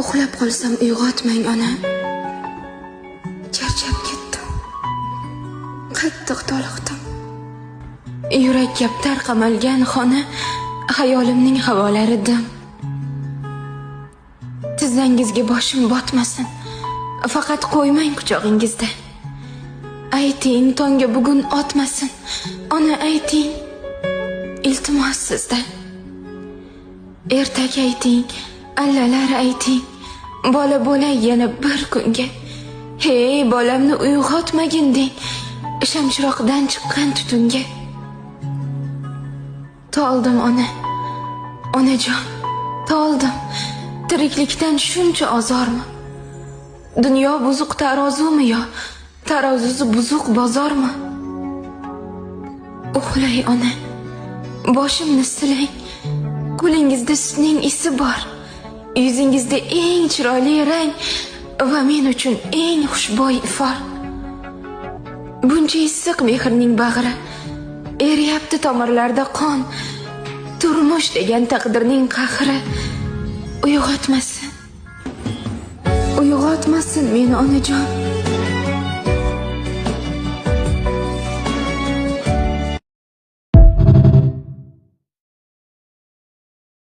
Uxlab qolsam uyg'otmang ona. Charchab ketdim. Qattiq toliqdim. Yurakka tarqamalgan xona xayolimning havolari dim. Tizzangizga boshim botmasin. Faqat qo'ymang quchog'ingizda. Ayting, tonga bugun otmasin. Ona ayting. Iltimos sizdan. Ertak ayting, allalar ayting. Bola bo'lay yana bir kunga. Hey, bolamni uyg'otmagin deng. Shamchiroqdan chiqqan tutunga. Toldim ona. Onajon, toldim. Tiriklikdan shuncha ozormi? Dunyo buzuq tarozumi yo tarozusi buzuq bozormi? Uxlay ona. Boshimni silang. Qo'lingizda sutning isi bor. Yuzingizda eng chiroyli rang va men uchun eng xushbo'y ifor. Buncha issiq mehrning bag'ri, eryapti tomirlarda qon. Turmush degan taqdirning qahri uyg'otmasin. Uyg'otmasin meni onajon.